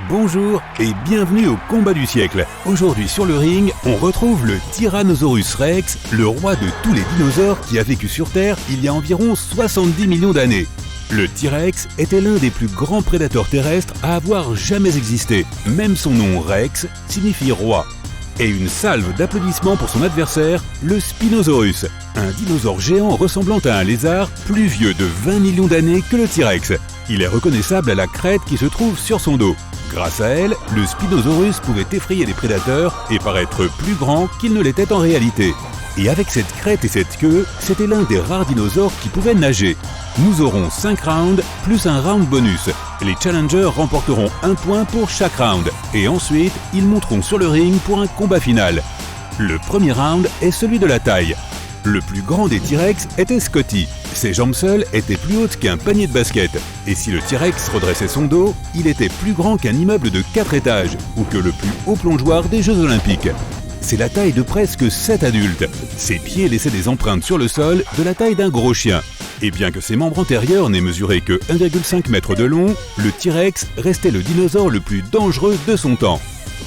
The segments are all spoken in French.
Bonjour et bienvenue au combat du siècle. Aujourd'hui sur le ring, on retrouve le Tyrannosaurus Rex, le roi de tous les dinosaures qui a vécu sur Terre il y a environ 70 millions d'années. Le T-Rex était l'un des plus grands prédateurs terrestres à avoir jamais existé. Même son nom Rex signifie roi. Et une salve d'applaudissements pour son adversaire, le Spinosaurus, un dinosaure géant ressemblant à un lézard plus vieux de 20 millions d'années que le T-Rex. Il est reconnaissable à la crête qui se trouve sur son dos. Grâce à elle, le Spinosaurus pouvait effrayer les prédateurs et paraître plus grand qu'il ne l'était en réalité. Et avec cette crête et cette queue, c'était l'un des rares dinosaures qui pouvaient nager. Nous aurons 5 rounds plus un round bonus. Les challengers remporteront un point pour chaque round et ensuite ils monteront sur le ring pour un combat final. Le premier round est celui de la taille. Le plus grand des T-Rex était Scotty. Ses jambes seules étaient plus hautes qu'un panier de basket. Et si le T-Rex redressait son dos, il était plus grand qu'un immeuble de 4 étages ou que le plus haut plongeoir des Jeux Olympiques. C'est la taille de presque 7 adultes. Ses pieds laissaient des empreintes sur le sol de la taille d'un gros chien. Et bien que ses membres antérieurs n'aient mesuré que 1,5 m de long, le T-Rex restait le dinosaure le plus dangereux de son temps.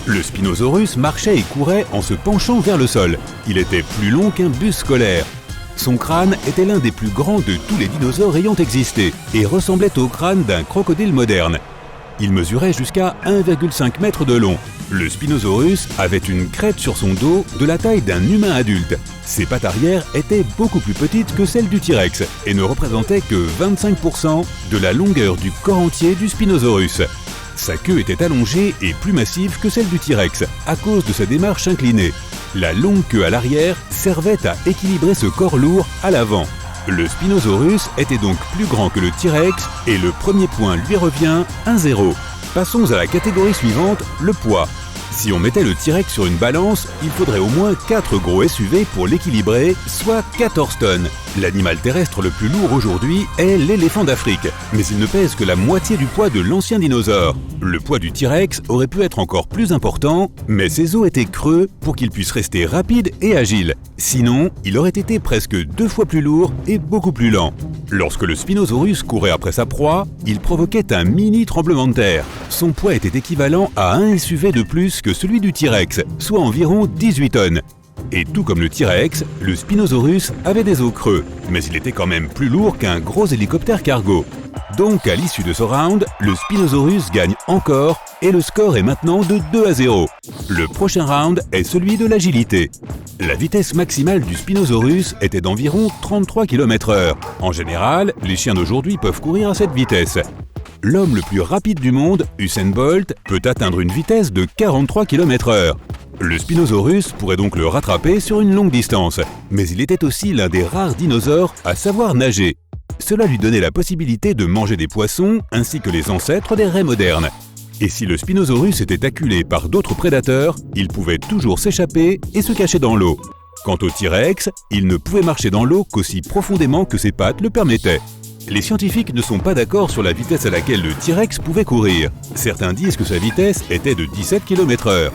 Le Spinosaurus marchait et courait en se penchant vers le sol. Il était plus long qu'un bus scolaire. Son crâne était l'un des plus grands de tous les dinosaures ayant existé et ressemblait au crâne d'un crocodile moderne. Il mesurait jusqu'à 1,5 m de long. Le Spinosaurus avait une crête sur son dos de la taille d'un humain adulte. Ses pattes arrière étaient beaucoup plus petites que celles du T-Rex et ne représentaient que 25% de la longueur du corps entier du Spinosaurus. Sa queue était allongée et plus massive que celle du T-Rex à cause de sa démarche inclinée. La longue queue à l'arrière servait à équilibrer ce corps lourd à l'avant. Le Spinosaurus était donc plus grand que le T-Rex et le premier point lui revient 1-0. Passons à la catégorie suivante, le poids. Si on mettait le T-Rex sur une balance, il faudrait au moins 4 gros SUV pour l'équilibrer, soit 14 tonnes. L'animal terrestre le plus lourd aujourd'hui est l'éléphant d'Afrique, mais il ne pèse que la moitié du poids de l'ancien dinosaure. Le poids du T-Rex aurait pu être encore plus important, mais ses os étaient creux pour qu'il puisse rester rapide et agile. Sinon, il aurait été presque 2 fois plus lourd et beaucoup plus lent. Lorsque le Spinosaurus courait après sa proie, il provoquait un mini tremblement de terre. Son poids était équivalent à un SUV de plus que celui du T-Rex, soit environ 18 tonnes. Et tout comme le T-Rex, le Spinosaurus avait des os creux, mais il était quand même plus lourd qu'un gros hélicoptère cargo. Donc à l'issue de ce round, le Spinosaurus gagne encore et le score est maintenant de 2-0. Le prochain round est celui de l'agilité. La vitesse maximale du Spinosaurus était d'environ 33 km/h. En général, les chiens d'aujourd'hui peuvent courir à cette vitesse. L'homme le plus rapide du monde, Usain Bolt, peut atteindre une vitesse de 43 km/h. Le Spinosaurus pourrait donc le rattraper sur une longue distance, mais il était aussi l'un des rares dinosaures à savoir nager. Cela lui donnait la possibilité de manger des poissons ainsi que les ancêtres des raies modernes. Et si le Spinosaurus était acculé par d'autres prédateurs, il pouvait toujours s'échapper et se cacher dans l'eau. Quant au T-Rex, il ne pouvait marcher dans l'eau qu'aussi profondément que ses pattes le permettaient. Les scientifiques ne sont pas d'accord sur la vitesse à laquelle le T-Rex pouvait courir. Certains disent que sa vitesse était de 17 km/h.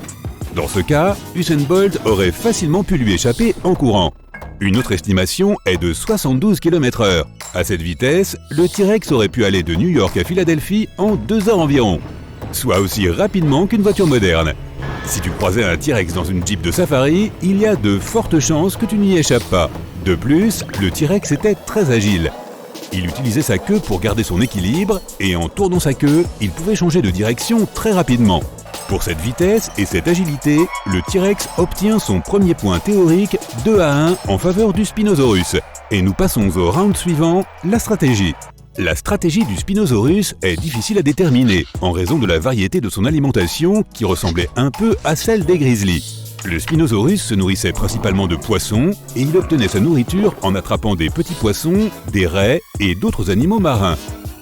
Dans ce cas, Usain Bolt aurait facilement pu lui échapper en courant. Une autre estimation est de 72 km/h. À cette vitesse, le T-Rex aurait pu aller de New York à Philadelphie en 2 heures environ, soit aussi rapidement qu'une voiture moderne. Si tu croisais un T-Rex dans une Jeep de safari, il y a de fortes chances que tu n'y échappes pas. De plus, le T-Rex était très agile. Il utilisait sa queue pour garder son équilibre et en tournant sa queue, il pouvait changer de direction très rapidement. Pour cette vitesse et cette agilité, le T-Rex obtient son premier point théorique 2-1 en faveur du Spinosaurus. Et nous passons au round suivant, la stratégie. La stratégie du Spinosaurus est difficile à déterminer en raison de la variété de son alimentation qui ressemblait un peu à celle des grizzlies. Le Spinosaurus se nourrissait principalement de poissons et il obtenait sa nourriture en attrapant des petits poissons, des raies et d'autres animaux marins.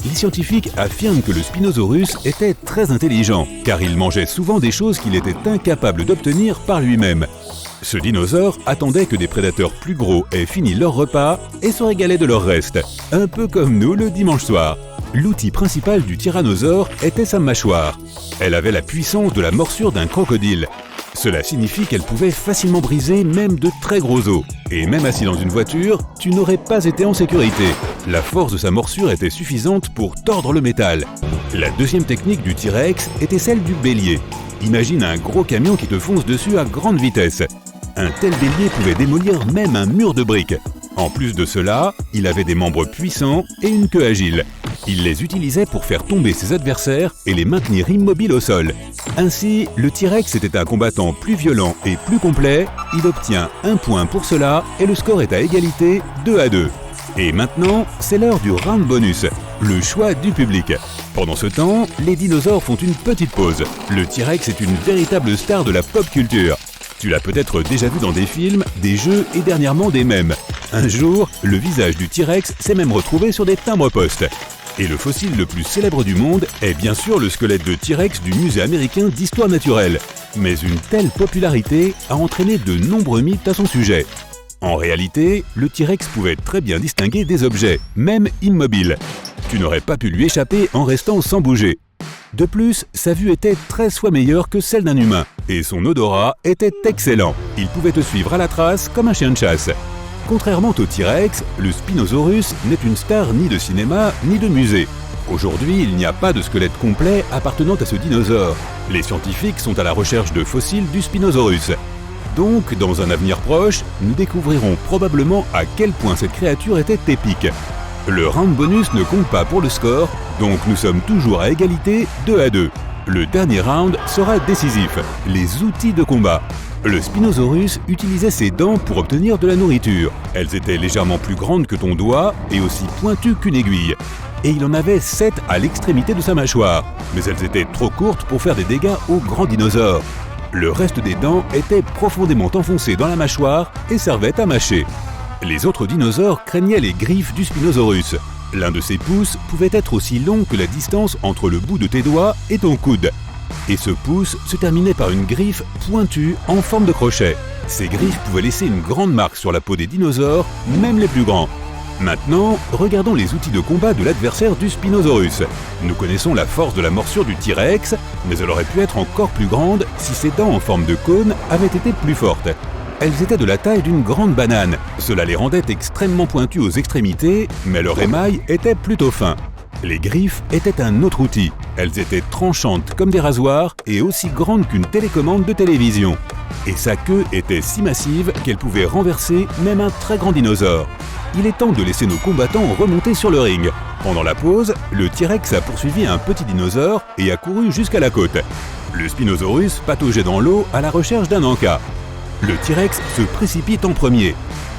Les scientifiques affirment que le Spinosaurus était très intelligent, car il mangeait souvent des choses qu'il était incapable d'obtenir par lui-même. Ce dinosaure attendait que des prédateurs plus gros aient fini leur repas et se régalait de leur reste, un peu comme nous le dimanche soir. L'outil principal du tyrannosaure était sa mâchoire. Elle avait la puissance de la morsure d'un crocodile. Cela signifie qu'elle pouvait facilement briser même de très gros os. Et même assis dans une voiture, tu n'aurais pas été en sécurité. La force de sa morsure était suffisante pour tordre le métal. La deuxième technique du T-Rex était celle du bélier. Imagine un gros camion qui te fonce dessus à grande vitesse. Un tel bélier pouvait démolir même un mur de briques. En plus de cela, il avait des membres puissants et une queue agile. Il les utilisait pour faire tomber ses adversaires et les maintenir immobiles au sol. Ainsi, le T-Rex était un combattant plus violent et plus complet. Il obtient 1 point pour cela et le score est à égalité 2-2. Et maintenant, c'est l'heure du round bonus, le choix du public. Pendant ce temps, les dinosaures font une petite pause. Le T-Rex est une véritable star de la pop culture. Tu l'as peut-être déjà vu dans des films, des jeux et dernièrement des mèmes. Un jour, le visage du T-Rex s'est même retrouvé sur des timbres-poste. Et le fossile le plus célèbre du monde est bien sûr le squelette de T-Rex du Musée américain d'histoire naturelle. Mais une telle popularité a entraîné de nombreux mythes à son sujet. En réalité, le T-Rex pouvait très bien distinguer des objets, même immobiles. Tu n'aurais pas pu lui échapper en restant sans bouger. De plus, sa vue était 13 fois meilleure que celle d'un humain, et son odorat était excellent. Il pouvait te suivre à la trace comme un chien de chasse. Contrairement au T-Rex, le Spinosaurus n'est une star ni de cinéma ni de musée. Aujourd'hui, il n'y a pas de squelette complet appartenant à ce dinosaure. Les scientifiques sont à la recherche de fossiles du Spinosaurus. Donc, dans un avenir proche, nous découvrirons probablement à quel point cette créature était épique. Le round bonus ne compte pas pour le score, donc nous sommes toujours à égalité 2-2. Le dernier round sera décisif, les outils de combat. Le Spinosaurus utilisait ses dents pour obtenir de la nourriture. Elles étaient légèrement plus grandes que ton doigt et aussi pointues qu'une aiguille. Et il en avait 7 à l'extrémité de sa mâchoire, mais elles étaient trop courtes pour faire des dégâts aux grands dinosaures. Le reste des dents était profondément enfoncé dans la mâchoire et servait à mâcher. Les autres dinosaures craignaient les griffes du Spinosaurus. L'un de ses pouces pouvait être aussi long que la distance entre le bout de tes doigts et ton coude. Et ce pouce se terminait par une griffe pointue en forme de crochet. Ces griffes pouvaient laisser une grande marque sur la peau des dinosaures, même les plus grands. Maintenant, regardons les outils de combat de l'adversaire du Spinosaurus. Nous connaissons la force de la morsure du T-Rex, mais elle aurait pu être encore plus grande si ses dents en forme de cône avaient été plus fortes. Elles étaient de la taille d'une grande banane. Cela les rendait extrêmement pointues aux extrémités, mais leur émail était plutôt fin. Les griffes étaient un autre outil. Elles étaient tranchantes comme des rasoirs et aussi grandes qu'une télécommande de télévision. Et sa queue était si massive qu'elle pouvait renverser même un très grand dinosaure. Il est temps de laisser nos combattants remonter sur le ring. Pendant la pause, le T-Rex a poursuivi un petit dinosaure et a couru jusqu'à la côte. Le Spinosaurus pataugeait dans l'eau à la recherche d'un encas. Le T-Rex se précipite en premier.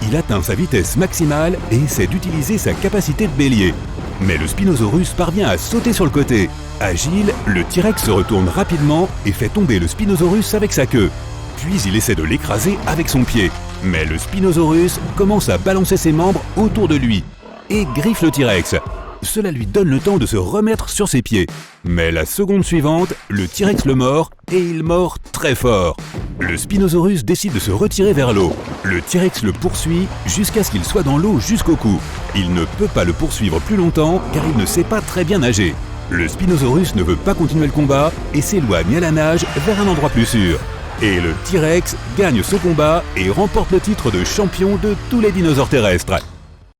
Il atteint sa vitesse maximale et essaie d'utiliser sa capacité de bélier. Mais le Spinosaurus parvient à sauter sur le côté. Agile, le T-Rex se retourne rapidement et fait tomber le Spinosaurus avec sa queue. Puis il essaie de l'écraser avec son pied. Mais le Spinosaurus commence à balancer ses membres autour de lui et griffe le T-Rex. Cela lui donne le temps de se remettre sur ses pieds. Mais la seconde suivante, le T-Rex le mord et il mord très fort. Le Spinosaurus décide de se retirer vers l'eau. Le T-Rex le poursuit jusqu'à ce qu'il soit dans l'eau jusqu'au cou. Il ne peut pas le poursuivre plus longtemps car il ne sait pas très bien nager. Le Spinosaurus ne veut pas continuer le combat et s'éloigne à la nage vers un endroit plus sûr. Et le T-Rex gagne ce combat et remporte le titre de champion de tous les dinosaures terrestres.